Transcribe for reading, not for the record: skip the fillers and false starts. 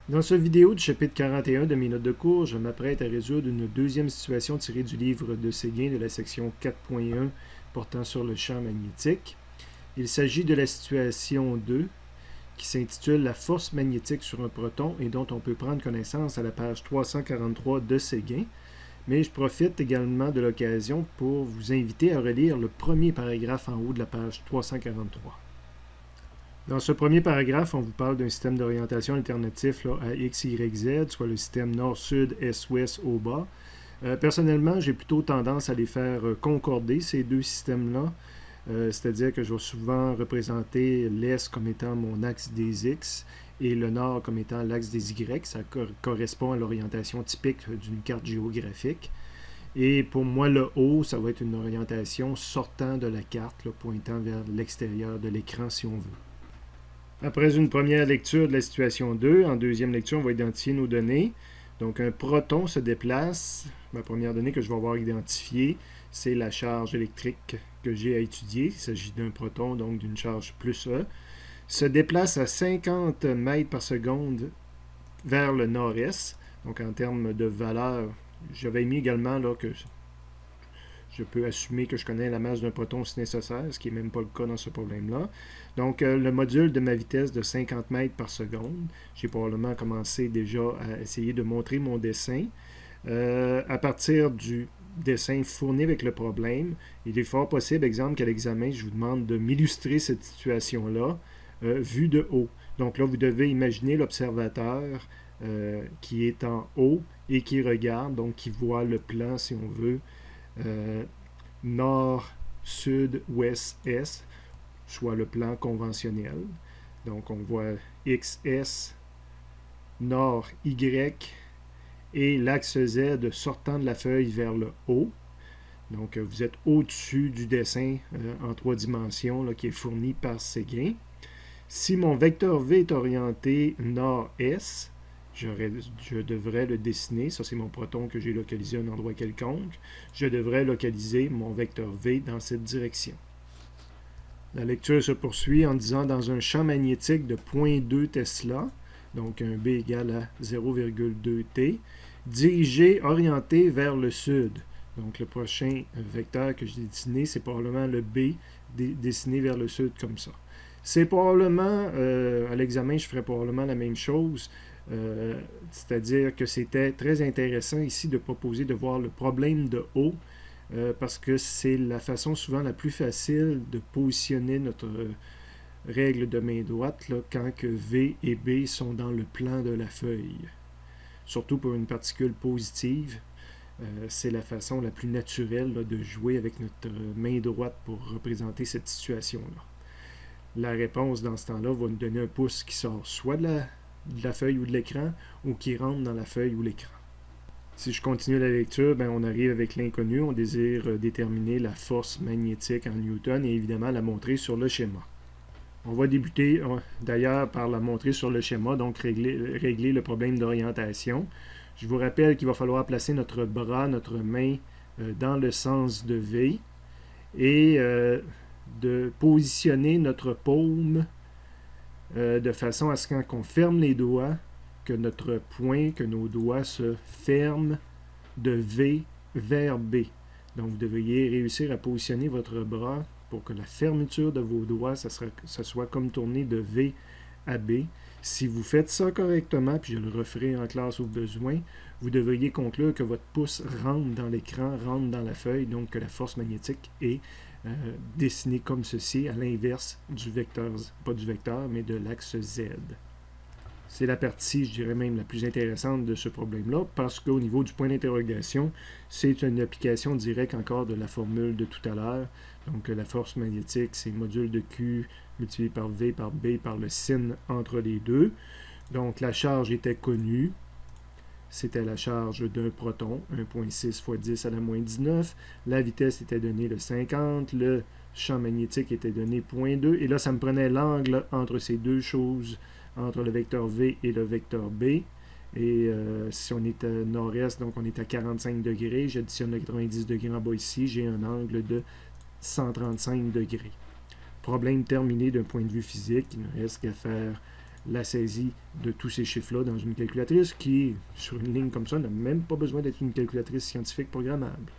Dans cette vidéo du chapitre 41 de mes notes de cours, je m'apprête à résoudre une deuxième situation tirée du livre de Séguin de la section 4.1 portant sur le champ magnétique. Il s'agit de la situation 2 qui s'intitule La force magnétique sur un proton et dont on peut prendre connaissance à la page 343 de Séguin. Mais je profite également de l'occasion pour vous inviter à relire le premier paragraphe en haut de la page 343. Dans ce premier paragraphe, on vous parle d'un système d'orientation alternatif à X, Y, Z, soit le système nord-sud, est-ouest au bas. Personnellement, j'ai plutôt tendance à les faire concorder, ces deux systèmes-là. C'est-à-dire que je vais souvent représenter l'Est comme étant mon axe des X et le Nord comme étant l'axe des Y. Ça correspond à l'orientation typique d'une carte géographique. Et pour moi, le haut, ça va être une orientation sortant de la carte, pointant vers l'extérieur de l'écran si on veut. Après une première lecture de la situation 2, en deuxième lecture, on va identifier nos données. Donc, un proton se déplace. Ma première donnée que je vais avoir identifiée, c'est la charge électrique que j'ai à étudier. Il s'agit d'un proton, donc d'une charge plus E. Se déplace à 50 mètres par seconde vers le nord-est. Donc, en termes de valeur, j'avais mis également là, que je peux assumer que je connais la masse d'un proton si nécessaire, ce qui n'est même pas le cas dans ce problème-là. Donc, le module de ma vitesse de 50 mètres par seconde, j'ai probablement commencé déjà à essayer de montrer mon dessin. À partir du dessin fourni avec le problème, il est fort possible, exemple, qu'à l'examen, je vous demande de m'illustrer cette situation-là vue de haut. Donc là, vous devez imaginer l'observateur qui est en haut et qui regarde, donc qui voit le plan, si on veut, nord, sud, ouest, est, soit le plan conventionnel. Donc on voit XS, nord, Y, et l'axe Z sortant de la feuille vers le haut. Donc vous êtes au-dessus du dessin en 3 dimensions là, qui est fourni par Séguin. Si mon vecteur V est orienté nord-est, je devrais le dessiner. Ça, c'est mon proton que j'ai localisé à un endroit quelconque. Je devrais localiser mon vecteur V dans cette direction. La lecture se poursuit en disant dans un champ magnétique de 0,2 Tesla, donc un B égale à 0,2 T, dirigé, orienté vers le sud. Donc le prochain vecteur que j'ai dessiné, c'est probablement le B dessiné vers le sud comme ça. C'est probablement, à l'examen, je ferai probablement la même chose, c'est-à-dire que c'était très intéressant ici de proposer de voir le problème de haut, parce que c'est la façon souvent la plus facile de positionner notre règle de main droite là, quand que V et B sont dans le plan de la feuille. Surtout pour une particule positive, c'est la façon la plus naturelle là, de jouer avec notre main droite pour représenter cette situation-là. La réponse dans ce temps-là va nous donner un pouce qui sort soit de la feuille ou de l'écran ou qui rentre dans la feuille ou l'écran. Si je continue la lecture, on arrive avec l'inconnu. On désire déterminer la force magnétique en Newton et évidemment la montrer sur le schéma. On va débuter d'ailleurs par la montrer sur le schéma, donc régler le problème d'orientation. Je vous rappelle qu'il va falloir placer notre bras, notre main dans le sens de V et de positionner notre paume de façon à ce que quand on ferme les doigts, que notre poing, que nos doigts se ferment de V vers B. Donc vous devriez réussir à positionner votre bras pour que la fermeture de vos doigts, ça soit comme tourner de V à B. Si vous faites ça correctement, puis je le referai en classe au besoin, vous devriez conclure que votre pouce rentre dans l'écran, rentre dans la feuille, donc que la force magnétique est dessinée comme ceci, à l'inverse du vecteur, pas du vecteur, mais de l'axe Z. C'est la partie, je dirais même, la plus intéressante de ce problème-là, parce qu'au niveau du point d'interrogation, c'est une application directe encore de la formule de tout à l'heure. Donc la force magnétique, c'est module de Q multiplié par V par B par le sin entre les deux. Donc la charge était connue. C'était la charge d'un proton, 1,6 fois 10 à la moins 19. La vitesse était donnée le 50. Le champ magnétique était donné 0,2. Et là, ça me prenait l'angle entre ces deux choses, entre le vecteur V et le vecteur B. Et si on est à nord-est, donc on est à 45 degrés. J'additionne le 90 degrés en bas ici. J'ai un angle de 135 degrés. Problème terminé d'un point de vue physique. Il ne reste qu'à faire la saisie de tous ces chiffres-là dans une calculatrice qui, sur une ligne comme ça, n'a même pas besoin d'être une calculatrice scientifique programmable.